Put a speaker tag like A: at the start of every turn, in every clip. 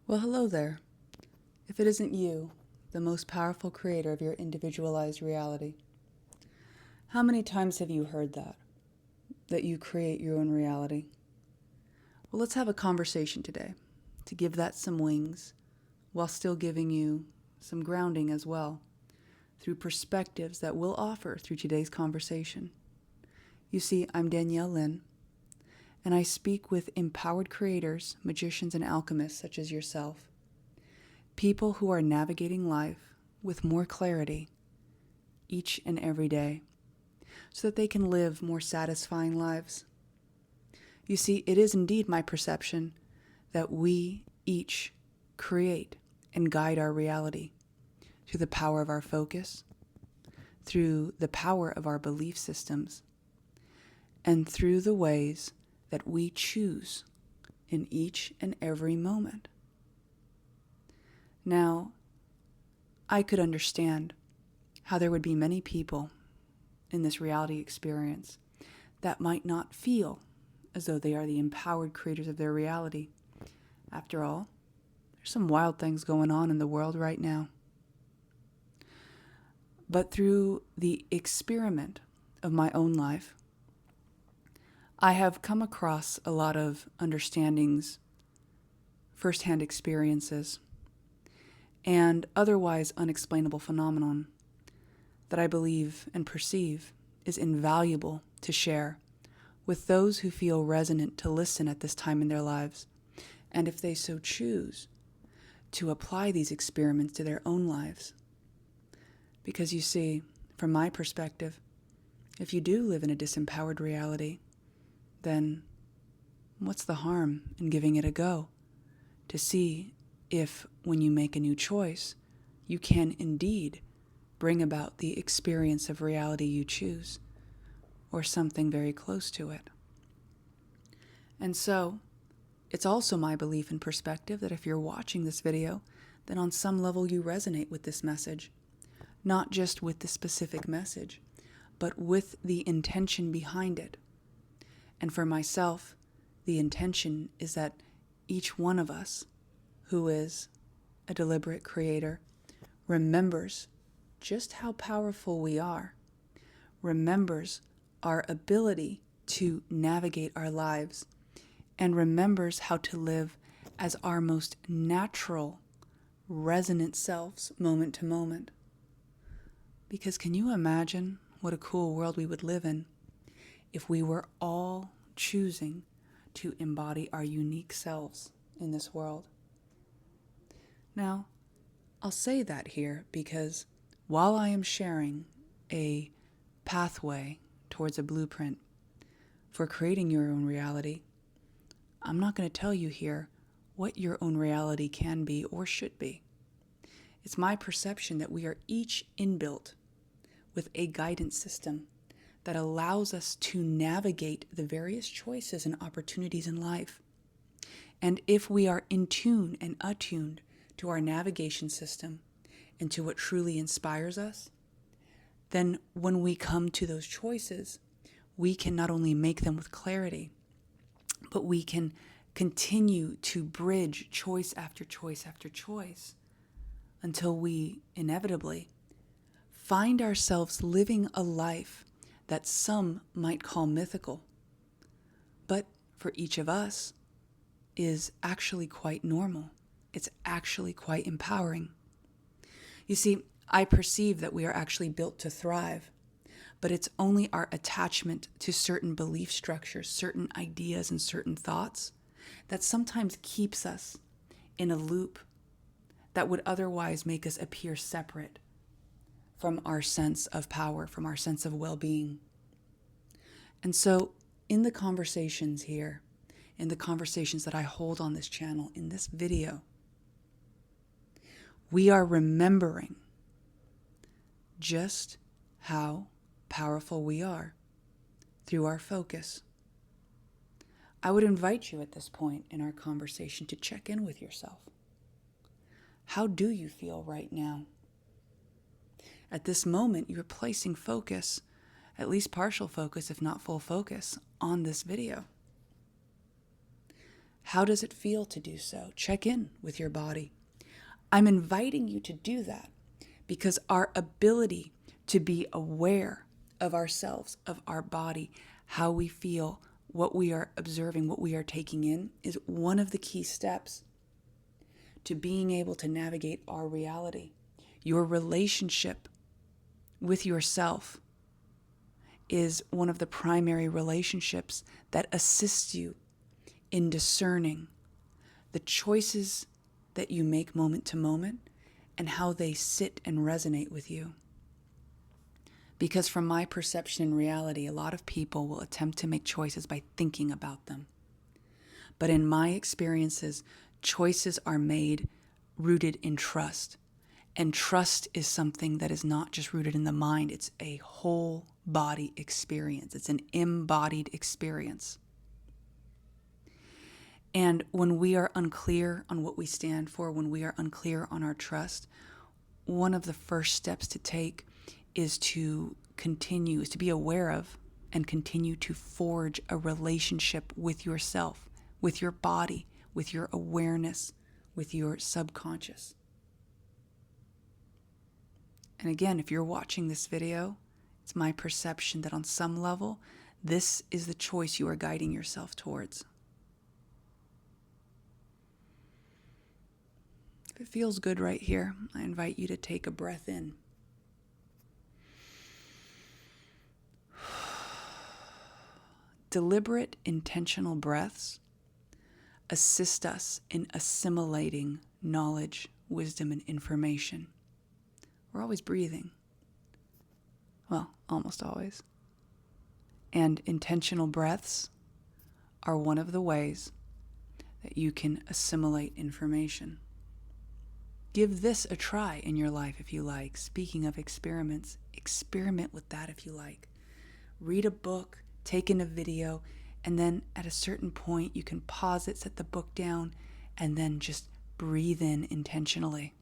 A: Well, hello there. If it isn't you, the most powerful creator of your individualized reality, how many times have you heard that? That you create your own reality? Well, let's have a conversation today to give that some wings while still giving you some grounding as well through perspectives that we'll offer through today's conversation. You see, I'm Danielle Lynn, and I speak with empowered creators, magicians, and alchemists such as yourself. People who are navigating life with more clarity each and every day so that they can live more satisfying lives. You see, it is indeed my perception that we each create and guide our reality through the power of our focus, through the power of our belief systems, and through the ways that we choose in each and every moment. Now, I could understand how there would be many people in this reality experience that might not feel as though they are the empowered creators of their reality. After all, there's some wild things going on in the world right now. But through the experiment of my own life, I have come across a lot of understandings, firsthand experiences, and otherwise unexplainable phenomenon that I believe and perceive is invaluable to share with those who feel resonant to listen at this time in their lives, and if they so choose, to apply these experiments to their own lives. Because you see, from my perspective, if you do live in a disempowered reality, then what's the harm in giving it a go to see if, when you make a new choice, you can indeed bring about the experience of reality you choose, or something very close to it. And so, it's also my belief and perspective that if you're watching this video, then on some level you resonate with this message. Not just with the specific message, but with the intention behind it. And for myself, the intention is that each one of us who is a deliberate creator remembers just how powerful we are, remembers our ability to navigate our lives, and remembers how to live as our most natural, resonant selves moment to moment. Because can you imagine what a cool world we would live in if we were all choosing to embody our unique selves in this world? Now, I'll say that here because while I am sharing a pathway towards a blueprint for creating your own reality, I'm not going to tell you here what your own reality can be or should be. It's my perception that we are each inbuilt with a guidance system that allows us to navigate the various choices and opportunities in life. And if we are in tune and attuned to our navigation system and to what truly inspires us, then when we come to those choices, we can not only make them with clarity, but we can continue to bridge choice after choice after choice until we inevitably find ourselves living a life that some might call mythical, but for each of us is actually quite normal. It's actually quite empowering. You see, I perceive that we are actually built to thrive, but it's only our attachment to certain belief structures, certain ideas, and certain thoughts that sometimes keeps us in a loop that would otherwise make us appear separate from our sense of power, from our sense of well-being. And so in the conversations here, in the conversations that I hold on this channel, in this video, we are remembering just how powerful we are through our focus. I would invite you at this point in our conversation to check in with yourself. How do you feel right now? At this moment, you're placing focus, at least partial focus, if not full focus, on this video. How does it feel to do so? Check in with your body. I'm inviting you to do that because our ability to be aware of ourselves, of our body, how we feel, what we are observing, what we are taking in, is one of the key steps to being able to navigate our reality. Your relationship with yourself is one of the primary relationships that assists you in discerning the choices that you make moment to moment and how they sit and resonate with you. Because from my perception in reality, a lot of people will attempt to make choices by thinking about them. But in my experiences, choices are made rooted in trust. And trust is something that is not just rooted in the mind, it's a whole body experience. It's an embodied experience. And when we are unclear on what we stand for, when we are unclear on our trust, one of the first steps to take is to be aware of and continue to forge a relationship with yourself, with your body, with your awareness, with your subconscious. And again, if you're watching this video, it's my perception that on some level, this is the choice you are guiding yourself towards. If it feels good right here, I invite you to take a breath in. Deliberate, intentional breaths assist us in assimilating knowledge, wisdom, and information. We're always breathing. Well, almost always. And intentional breaths are one of the ways that you can assimilate information. Give this a try in your life if you like. Speaking of experiments, experiment with that if you like. Read a book, take in a video, and then at a certain point you can pause it, set the book down, and then just breathe in intentionally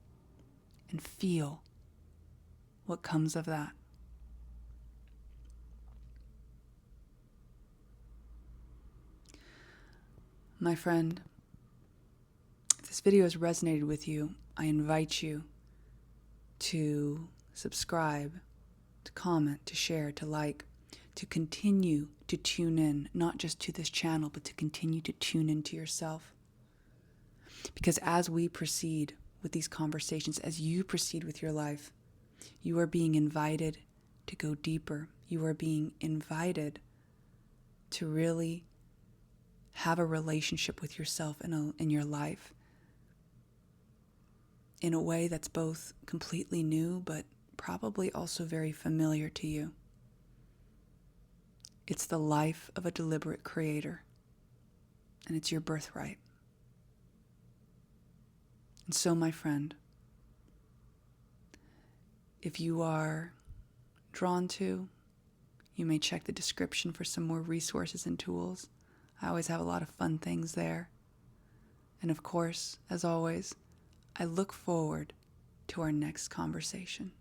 A: and feel what comes of that. My friend, if this video has resonated with you, I invite you to subscribe, to comment, to share, to like, to continue to tune in, not just to this channel, but to continue to tune into yourself. Because as we proceed with these conversations, as you proceed with your life, you are being invited to go deeper. You are being invited to really have a relationship with yourself in your life in a way that's both completely new, but probably also very familiar to you. It's the life of a deliberate creator, and it's your birthright. And so, my friend, if you are drawn to, you may check the description for some more resources and tools. I always have a lot of fun things there. And of course, as always, I look forward to our next conversation.